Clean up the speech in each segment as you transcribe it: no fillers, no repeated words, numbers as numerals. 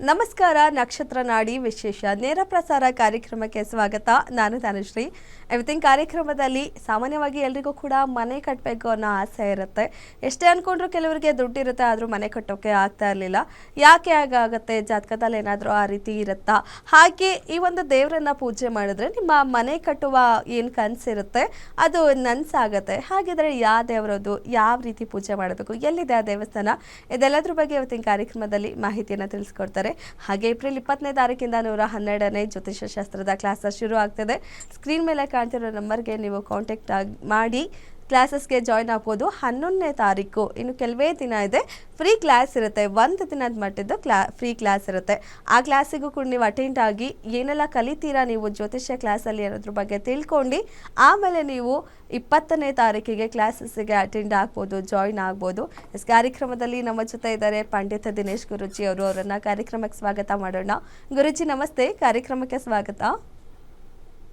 ನಮಸ್ಕಾರ. ನಕ್ಷತ್ರ ನಾಡಿ ವಿಶೇಷ ನೇರ ಪ್ರಸಾರ ಕಾರ್ಯಕ್ರಮಕ್ಕೆ ಸ್ವಾಗತ. ನಾನು ಧನುಶ್ರೀ. ಇವತ್ತಿನ ಕಾರ್ಯಕ್ರಮದಲ್ಲಿ ಸಾಮಾನ್ಯವಾಗಿ ಎಲ್ರಿಗೂ ಕೂಡ ಮನೆ ಕಟ್ಟಬೇಕು ಅನ್ನೋ ಆಸೆ ಇರುತ್ತೆ. ಎಷ್ಟೇ ಅನ್ಕೊಂಡ್ರು ಕೆಲವರಿಗೆ ದುಡ್ಡಿರುತ್ತೆ, ಆದರೂ ಮನೆ ಕಟ್ಟೋಕೆ ಆಗ್ತಾ ಇರಲಿಲ್ಲ. ಯಾಕೆ ಆಗುತ್ತೆ? ಜಾತಕದಲ್ಲಿ ಏನಾದರೂ ಆ ರೀತಿ ಇರುತ್ತಾ? ಹಾಗೆ ಈ ಒಂದು ದೇವರನ್ನ ಪೂಜೆ ಮಾಡಿದ್ರೆ ನಿಮ್ಮ ಮನೆ ಕಟ್ಟುವ ಏನು ಕನಸಿರುತ್ತೆ ಅದು ನನ್ಸಾಗತ್ತೆ. ಹಾಗಿದ್ರೆ ಯಾವ ದೇವರದು, ಯಾವ ರೀತಿ ಪೂಜೆ ಮಾಡಬೇಕು, ಎಲ್ಲಿದೆ ಆ ದೇವಸ್ಥಾನ, ಇದೆಲ್ಲದ್ರ ಬಗ್ಗೆ ಇವತ್ತಿನ ಕಾರ್ಯಕ್ರಮದಲ್ಲಿ ಮಾಹಿತಿಯನ್ನು ತಿಳಿಸ್ಕೊಡ್ತಾರೆ. ಹಾಗೆ ಏಪ್ರಿಲ್ 20ನೇ ತಾರೀಕಿಂದ 112ನೇ ಜ್ಯೋತಿಷ್ಯ ಶಾಸ್ತ್ರದ ಕ್ಲಾಸ್ ಶುರು ಆಗ್ತದೆ. ಸ್ಕ್ರೀನ್ ಮೇಲೆ ಕಾಣ್ತಿರೋ ನಂಬರ್ಗೆ ನೀವು ಕಾಂಟ್ಯಾಕ್ಟ್ ಮಾಡಿ ಕ್ಲಾಸಸ್ಗೆ ಜಾಯ್ನ್ ಆಗ್ಬೋದು. 11ನೇ ತಾರೀಕು ಇನ್ನು ಕೆಲವೇ ದಿನ ಇದೆ. ಫ್ರೀ ಕ್ಲಾಸ್ ಇರುತ್ತೆ, ಒಂದು ದಿನದ ಮಟ್ಟದ್ದು ಫ್ರೀ ಕ್ಲಾಸ್ ಇರುತ್ತೆ. ಆ ಕ್ಲಾಸಿಗೂ ಕೂಡ ನೀವು ಅಟೆಂಡ್ ಆಗಿ ಏನೆಲ್ಲ ಕಲಿತೀರಾ ನೀವು ಜ್ಯೋತಿಷ್ಯ ಕ್ಲಾಸಲ್ಲಿ ಅನ್ನೋದ್ರ ಬಗ್ಗೆ ತಿಳ್ಕೊಂಡು ಆಮೇಲೆ ನೀವು 20ನೇ ತಾರೀಕಿಗೆ ಕ್ಲಾಸಸ್ಗೆ ಅಟೆಂಡ್ ಆಗ್ಬೋದು, ಜಾಯ್ನ್ ಆಗ್ಬೋದು. ಕಾರ್ಯಕ್ರಮದಲ್ಲಿ ನಮ್ಮ ಜೊತೆ ಇದ್ದಾರೆ ಪಂಡಿತ ದಿನೇಶ್ ಗುರೂಜಿ ಅವರು. ಅವರನ್ನು ಕಾರ್ಯಕ್ರಮಕ್ಕೆ ಸ್ವಾಗತ ಮಾಡೋಣ. ಗುರೂಜಿ ನಮಸ್ತೆ, ಕಾರ್ಯಕ್ರಮಕ್ಕೆ ಸ್ವಾಗತ.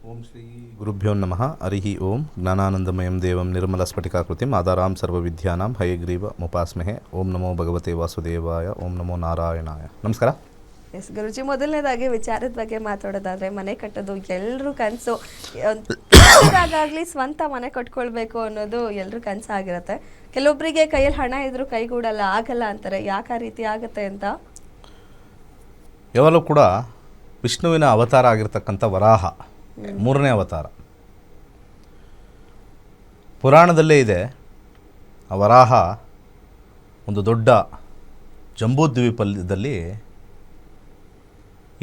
ಓಂ ಶ್ರೀ ಗುರುಭ್ಯೋ ನಮಃ. ಹರಿ ಓಂ. ಜ್ಞಾನಾನಂದಮಯಂ ದೇವಂ ನಿರ್ಮಲ ಸ್ಫಟಿಕಾಕೃತಿಂ ಆಧಾರಾಂ ಸರ್ವವಿದ್ಯಾನಾಂ ಹಯಗ್ರೀವ ಮುಪಾಸ್ಮಹೆ. ಓಂ ನಮೋ ಭಗವತೆ ವಾಸುದೇವಾಯ. ಓಂ ನಮೋ ನಾರಾಯಣಾಯ. ನಮಸ್ಕಾರ. ಎಸ್ ಗುರುಜಿ, ಮೊದಲನೇದಾಗಿ ವಿಚಾರದ ಬಗ್ಗೆ ಮಾತಾಡೋದಾದ್ರೆ, ಮನೆ ಕಟ್ಟೋದು ಎಲ್ಲರೂ ಕನಸು. ಆಗಲಿ ಸ್ವಂತ ಮನೆ ಕಟ್ಕೊಳ್ಬೇಕು ಅನ್ನೋದು ಎಲ್ಲರೂ ಕನಸಾಗಿರುತ್ತೆ. ಕೆಲವೊಬ್ಬರಿಗೆ ಕೈಯಲ್ಲಿ ಹಣ ಇದ್ರೂ ಕೈಗೂಡಲ್ಲ, ಆಗಲ್ಲ ಅಂತಾರೆ. ಯಾಕೆ ಆ ರೀತಿ ಆಗುತ್ತೆ ಅಂತ? ಯಾವಾಗಲೂ ಕೂಡ ವಿಷ್ಣುವಿನ ಅವತಾರ ಆಗಿರ್ತಕ್ಕಂಥ ವರಾಹ 3ನೇ ಅವತಾರ ಪುರಾಣದಲ್ಲೇ ಇದೆ. ಆ ವರಾಹ ಒಂದು ದೊಡ್ಡ ಜಂಬೂದ್ವೀಪದಲ್ಲಿ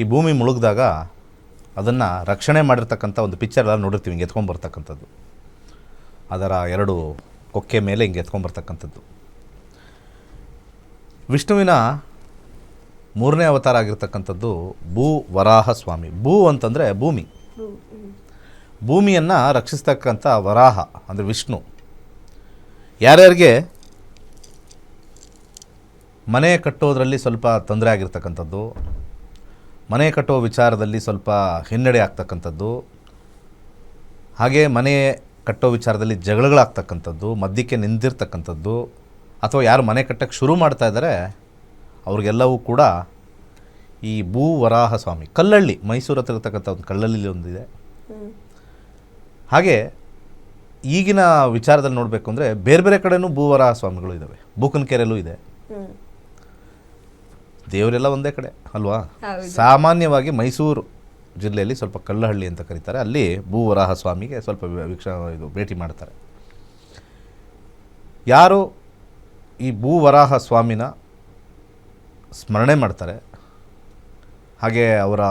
ಈ ಭೂಮಿ ಮುಳುಗಿದಾಗ ಅದನ್ನು ರಕ್ಷಣೆ ಮಾಡಿರ್ತಕ್ಕಂಥ ಒಂದು ಪಿಕ್ಚರ್ ಎಲ್ಲ ನೋಡಿರ್ತೀವಿ, ಹಿಂಗೆ ಎತ್ಕೊಂಡ್ಬರ್ತಕ್ಕಂಥದ್ದು. ಅದರ 2 ಕೊಕ್ಕೆ ಮೇಲೆ ಹಿಂಗೆ ಎತ್ಕೊಂಡ್ಬರ್ತಕ್ಕಂಥದ್ದು. ವಿಷ್ಣುವಿನ 3ನೇ ಅವತಾರ ಆಗಿರ್ತಕ್ಕಂಥದ್ದು ಭೂ ವರಾಹ ಸ್ವಾಮಿ. ಭೂ ಅಂತಂದರೆ ಭೂಮಿ, ಭೂಮಿಯನ್ನು ರಕ್ಷಿಸ್ತಕ್ಕಂಥ ವರಾಹ ಅಂದರೆ ವಿಷ್ಣು. ಯಾರ್ಯಾರಿಗೆ ಮನೆ ಕಟ್ಟೋದ್ರಲ್ಲಿ ಸ್ವಲ್ಪ ತೊಂದರೆ ಆಗಿರ್ತಕ್ಕಂಥದ್ದು, ಮನೆ ಕಟ್ಟೋ ವಿಚಾರದಲ್ಲಿ ಸ್ವಲ್ಪ ಹಿನ್ನಡೆ ಆಗ್ತಕ್ಕಂಥದ್ದು, ಹಾಗೆ ಮನೆ ಕಟ್ಟೋ ವಿಚಾರದಲ್ಲಿ ಜಗಳಗಳಾಗ್ತಕ್ಕಂಥದ್ದು, ಮಧ್ಯಕ್ಕೆ ನಿಂತಿರ್ತಕ್ಕಂಥದ್ದು, ಅಥವಾ ಯಾರು ಮನೆ ಕಟ್ಟಕ್ಕೆ ಶುರು ಮಾಡ್ತಾ ಇದ್ದಾರೆ ಅವ್ರಿಗೆಲ್ಲವೂ ಕೂಡ ಈ ಭೂ ವರಾಹ ಸ್ವಾಮಿ ಕಲ್ಲಳ್ಳಿ, ಮೈಸೂರು ಹತ್ರ ಇರ್ತಕ್ಕಂಥ ಒಂದು ಕಲ್ಲಳ್ಳಿ ಒಂದಿದೆ. ಹಾಗೆ ಈಗಿನ ವಿಚಾರದಲ್ಲಿ ನೋಡಬೇಕು ಅಂದರೆ ಬೇರೆ ಬೇರೆ ಕಡೆನೂ ಭೂವರಾಹ ಸ್ವಾಮಿಗಳು ಇದ್ದಾವೆ. ಬೂಕನಕೆರೆಯಲ್ಲೂ ಇದೆ. ದೇವರೆಲ್ಲ ಒಂದೇ ಕಡೆ ಅಲ್ವಾ? ಸಾಮಾನ್ಯವಾಗಿ ಮೈಸೂರು ಜಿಲ್ಲೆಯಲ್ಲಿ ಸ್ವಲ್ಪ ಕಲ್ಲಹಳ್ಳಿ ಅಂತ ಕರೀತಾರೆ, ಅಲ್ಲಿ ಭೂವರಾಹ ಸ್ವಾಮಿಗೆ ಸ್ವಲ್ಪ ಭೇಟಿ ಮಾಡ್ತಾರೆ. ಯಾರು ಈ ಭೂವರಾಹ ಸ್ವಾಮಿನ ಸ್ಮರಣೆ ಮಾಡ್ತಾರೆ, ಹಾಗೆ ಅವರ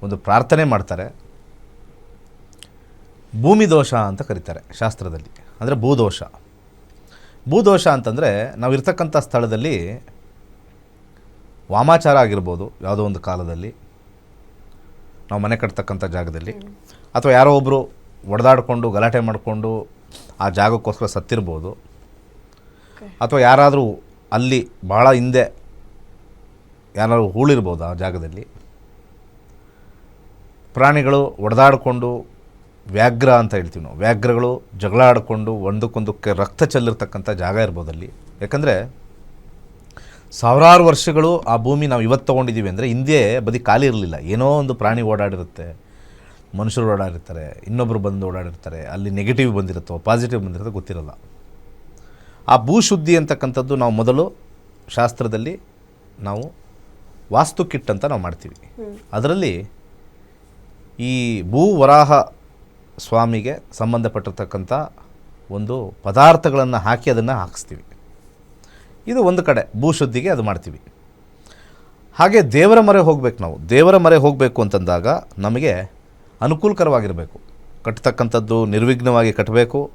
ಒಂದು ಪ್ರಾರ್ಥನೆ ಮಾಡ್ತಾರೆ, ಭೂಮಿ ದೋಷ ಅಂತ ಕರೀತಾರೆ ಶಾಸ್ತ್ರದಲ್ಲಿ. ಅಂದರೆ ಭೂದೋಷ. ಭೂದೋಷ ಅಂತಂದರೆ ನಾವಿರ್ತಕ್ಕಂಥ ಸ್ಥಳದಲ್ಲಿ ವಾಮಾಚಾರ ಆಗಿರ್ಬೋದು, ಯಾವುದೋ ಒಂದು ಕಾಲದಲ್ಲಿ ನಾವು ಮನೆ ಕಟ್ತಕ್ಕಂಥ ಜಾಗದಲ್ಲಿ, ಅಥವಾ ಯಾರೋ ಒಬ್ಬರು ಒಡೆದಾಡಿಕೊಂಡು ಗಲಾಟೆ ಮಾಡಿಕೊಂಡು ಆ ಜಾಗಕ್ಕೋಸ್ಕರ ಸತ್ತಿರ್ಬೋದು, ಅಥವಾ ಯಾರಾದರೂ ಅಲ್ಲಿ ಭಾಳ ಹಿಂದೆ ಯಾರು ಹೂಳಿರ್ಬೋದು ಆ ಜಾಗದಲ್ಲಿ. ಪ್ರಾಣಿಗಳು ಒಡೆದಾಡಿಕೊಂಡು, ವ್ಯಾಘ್ರ ಅಂತ ಹೇಳ್ತೀವಿ ನಾವು, ವ್ಯಾಘ್ರಗಳು ಜಗಳ ಆಡಿಕೊಂಡು ಒಂದಕ್ಕೊಂದಕ್ಕೆ ರಕ್ತ ಚೆಲ್ಲಿರ್ತಕ್ಕಂಥ ಜಾಗ ಇರ್ಬೋದಲ್ಲಿ. ಯಾಕಂದರೆ ಸಾವಿರಾರು ವರ್ಷಗಳು ಆ ಭೂಮಿ ನಾವು ಇವತ್ತು ತೊಗೊಂಡಿದ್ದೀವಿ ಅಂದರೆ ಹಿಂದೆ ಬದಿ ಖಾಲಿ ಇರಲಿಲ್ಲ. ಏನೋ ಒಂದು ಪ್ರಾಣಿ ಓಡಾಡಿರುತ್ತೆ, ಮನುಷ್ಯರು ಓಡಾಡಿರ್ತಾರೆ, ಇನ್ನೊಬ್ಬರು ಬಂದು ಓಡಾಡಿರ್ತಾರೆ, ಅಲ್ಲಿ ನೆಗೆಟಿವ್ ಬಂದಿರುತ್ತೋ ಪಾಸಿಟಿವ್ ಬಂದಿರುತ್ತೋ ಗೊತ್ತಿರಲ್ಲ. ಆ ಭೂಶುದ್ಧಿ ಅಂತಕ್ಕಂಥದ್ದು ನಾವು ಮೊದಲು ಶಾಸ್ತ್ರದಲ್ಲಿ ನಾವು ವಾಸ್ತು ಕಿಟ್ ಅಂತ ನಾವು ಮಾಡ್ತೀವಿ. ಅದರಲ್ಲಿ ಈ ಭೂವರಾಹ ಸ್ವಾಮಿಗೆ ಸಂಬಂಧಪಟ್ಟಿರ್ತಕ್ಕಂಥ ಒಂದು ಪದಾರ್ಥಗಳನ್ನು ಹಾಕಿ ಅದನ್ನು ಹಾಕಿಸ್ತೀವಿ. ಇದು ಒಂದು ಕಡೆ ಭೂಶುದ್ಧಿಗೆ ಅದು ಮಾಡ್ತೀವಿ. ಹಾಗೆ ದೇವರ ಮೊರೆ ಹೋಗಬೇಕು. ನಾವು ದೇವರ ಮೊರೆ ಹೋಗಬೇಕು ಅಂತಂದಾಗ ನಮಗೆ ಅನುಕೂಲಕರವಾಗಿರಬೇಕು. ಕಟ್ಟತಕ್ಕಂಥದ್ದು ನಿರ್ವಿಘ್ನವಾಗಿ ಕಟ್ಟಬೇಕು.